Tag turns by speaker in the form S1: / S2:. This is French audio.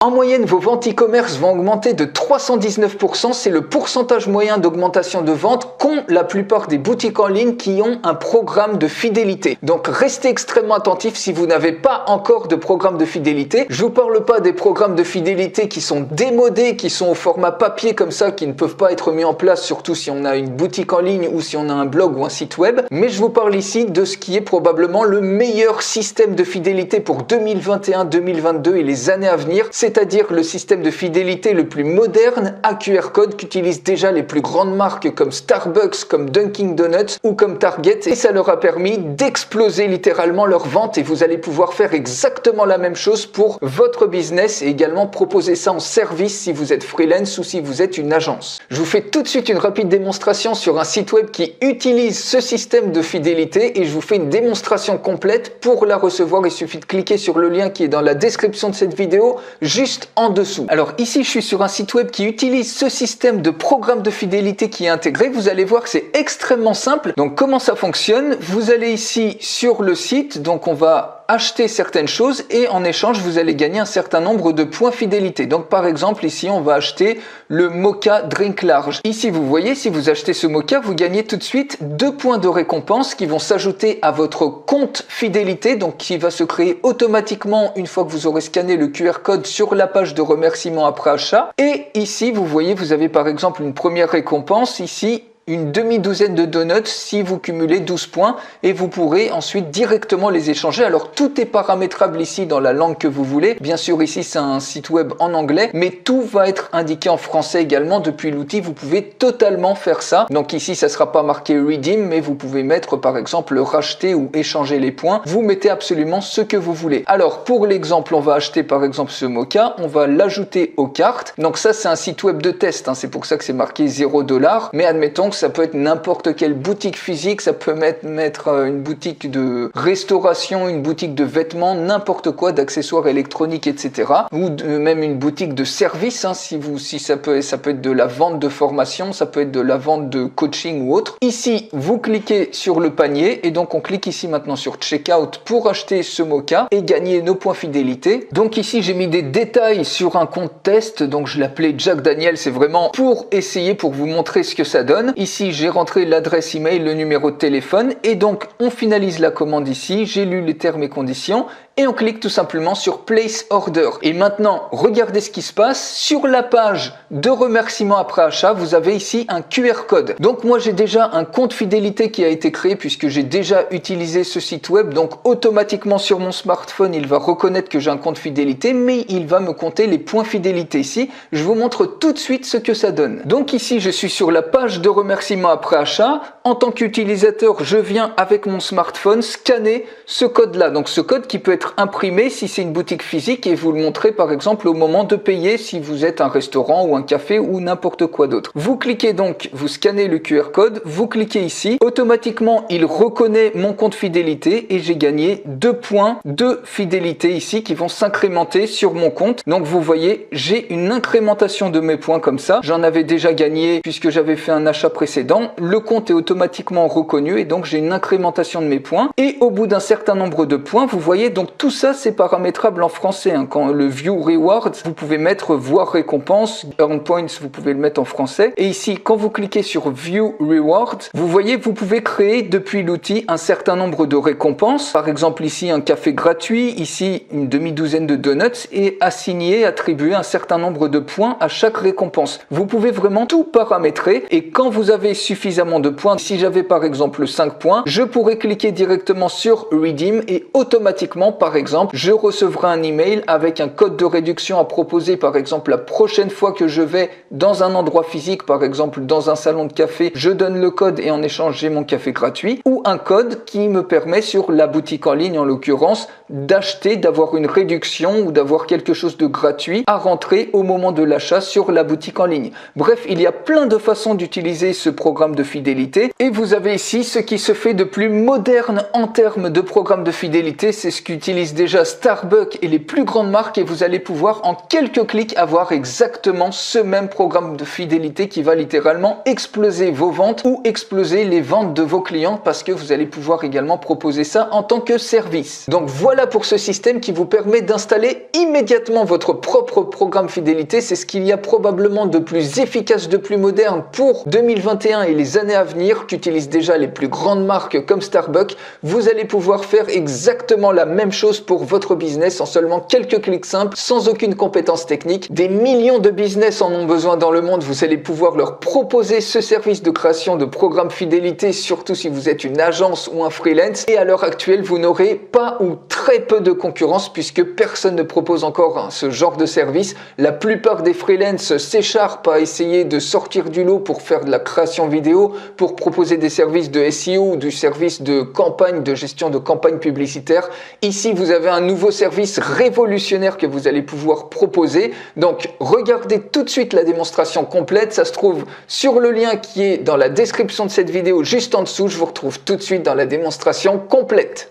S1: En moyenne, vos ventes e-commerce vont augmenter de 319%. C'est le pourcentage moyen d'augmentation de vente qu'ont la plupart des boutiques en ligne qui ont un programme de fidélité. Donc restez extrêmement attentifs si vous n'avez pas encore de programme de fidélité. Je vous parle pas des programmes de fidélité qui sont démodés, qui sont au format papier comme ça, qui ne peuvent pas être mis en place, surtout si on a une boutique en ligne ou si on a un blog ou un site web. Mais je vous parle ici de ce qui est probablement le meilleur système de fidélité pour 2021, 2022 et les années à venir. C'est-à-dire le système de fidélité le plus moderne à QR code qu'utilisent déjà les plus grandes marques comme Starbucks, comme Dunkin' Donuts ou comme Target, et ça leur a permis d'exploser littéralement leurs ventes et vous allez pouvoir faire exactement la même chose pour votre business et également proposer ça en service si vous êtes freelance ou si vous êtes une agence. Je vous fais tout de suite une rapide démonstration sur un site web qui utilise ce système de fidélité et je vous fais une démonstration complète. Pour la recevoir, il suffit de cliquer sur le lien qui est dans la description de cette vidéo juste en dessous. Alors ici, je suis sur un site web qui utilise ce système de programme de fidélité qui est intégré. Vous allez voir que c'est extrêmement simple. Donc comment ça fonctionne? Vous allez ici sur le site, donc on va acheter certaines choses et en échange, vous allez gagner un certain nombre de points fidélité. Donc par exemple, ici, on va acheter le Mocha Drink Large. Ici, vous voyez, si vous achetez ce Mocha, vous gagnez tout de suite 2 points de récompense qui vont s'ajouter à votre compte fidélité, donc qui va se créer automatiquement une fois que vous aurez scanné le QR code sur la page de remerciement après achat. Et ici, vous voyez, vous avez par exemple une première récompense ici, une demi-douzaine de donuts si vous cumulez 12 points et vous pourrez ensuite directement les échanger. Alors tout est paramétrable ici dans la langue que vous voulez. Bien sûr ici c'est un site web en anglais, mais tout va être indiqué en français également depuis l'outil. Vous pouvez totalement faire ça. Donc ici ça sera pas marqué redeem, mais vous pouvez mettre par exemple racheter ou échanger les points. Vous mettez absolument ce que vous voulez. Alors pour l'exemple, on va acheter par exemple ce Mocha, on va l'ajouter aux cartes. Donc ça c'est un site web de test, hein. C'est pour ça que c'est marqué 0$, mais admettons que ça peut être n'importe quelle boutique physique, ça peut mettre une boutique de restauration, une boutique de vêtements, n'importe quoi, d'accessoires électroniques, etc. Ou même une boutique de service, hein, si ça peut être de la vente de formation, ça peut être de la vente de coaching ou autre. Ici, vous cliquez sur le panier et donc on clique ici maintenant sur Checkout pour acheter ce Mocha et gagner nos points fidélité. Donc ici, j'ai mis des détails sur un compte test, donc je l'appelais Jack Daniel, c'est vraiment pour essayer, pour vous montrer ce que ça donne. Ici, j'ai rentré l'adresse email, le numéro de téléphone et donc on finalise la commande ici. J'ai lu les termes et conditions et on clique tout simplement sur Place Order. Et maintenant, regardez ce qui se passe. Sur la page de remerciement après achat, vous avez ici un QR code. Donc moi, j'ai déjà un compte fidélité qui a été créé puisque j'ai déjà utilisé ce site web. Donc automatiquement sur mon smartphone, il va reconnaître que j'ai un compte fidélité, mais il va me compter les points fidélité ici. Je vous montre tout de suite ce que ça donne. Donc ici, je suis sur la page de remerciement après achat. En tant qu'utilisateur, je viens avec mon smartphone scanner ce code-là. Donc ce code qui peut être imprimé si c'est une boutique physique et vous le montrez par exemple au moment de payer si vous êtes un restaurant ou un café ou n'importe quoi d'autre. Vous cliquez donc, vous scannez le QR code, vous cliquez ici, automatiquement il reconnaît mon compte fidélité et j'ai gagné 2 points de fidélité ici qui vont s'incrémenter sur mon compte. Donc vous voyez, j'ai une incrémentation de mes points comme ça. J'en avais déjà gagné puisque j'avais fait un achat précédent. Le compte est automatiquement reconnu et donc j'ai une incrémentation de mes points. Et au bout d'un certain nombre de points, vous voyez donc tout ça c'est paramétrable en français. Hein. Quand le View Rewards, vous pouvez mettre voir récompense, Earn Points, vous pouvez le mettre en français. Et ici, quand vous cliquez sur View Rewards, vous voyez, vous pouvez créer depuis l'outil un certain nombre de récompenses. Par exemple ici un café gratuit, ici une demi-douzaine de donuts et assigner, attribuer un certain nombre de points à chaque récompense. Vous pouvez vraiment tout paramétrer et quand vous avez suffisamment de points, si j'avais par exemple 5 points, je pourrais cliquer directement sur Redeem et automatiquement par exemple, je recevrai un email avec un code de réduction à proposer par exemple la prochaine fois que je vais dans un endroit physique, par exemple dans un salon de café, je donne le code et en échange j'ai mon café gratuit ou un code qui me permet sur la boutique en ligne en l'occurrence d'acheter, d'avoir une réduction ou d'avoir quelque chose de gratuit à rentrer au moment de l'achat sur la boutique en ligne. Bref, il y a plein de façons d'utiliser ce programme de fidélité et vous avez ici ce qui se fait de plus moderne en termes de programme de fidélité, c'est ce qu'utilise utilisent déjà Starbucks et les plus grandes marques et vous allez pouvoir en quelques clics avoir exactement ce même programme de fidélité qui va littéralement exploser vos ventes ou exploser les ventes de vos clients parce que vous allez pouvoir également proposer ça en tant que service. Donc voilà pour ce système qui vous permet d'installer immédiatement votre propre programme fidélité. C'est ce qu'il y a probablement de plus efficace, de plus moderne pour 2021 et les années à venir qu'utilisent déjà les plus grandes marques comme Starbucks. Vous allez pouvoir faire exactement la même chose pour votre business en seulement quelques clics simples, sans aucune compétence technique. Des millions de business en ont besoin dans le monde. Vous allez pouvoir leur proposer ce service de création de programmes fidélité, surtout si vous êtes une agence ou un freelance. Et à l'heure actuelle, vous n'aurez pas ou très peu de concurrence puisque personne ne propose encore ce genre de service. La plupart des freelances s'écharpent à essayer de sortir du lot pour faire de la création vidéo, pour proposer des services de SEO ou du service de campagne, de gestion de campagne publicitaire. Ici, vous avez un nouveau service révolutionnaire que vous allez pouvoir proposer. Donc, regardez tout de suite la démonstration complète. Ça se trouve sur le lien qui est dans la description de cette vidéo juste en dessous. Je vous retrouve tout de suite dans la démonstration complète.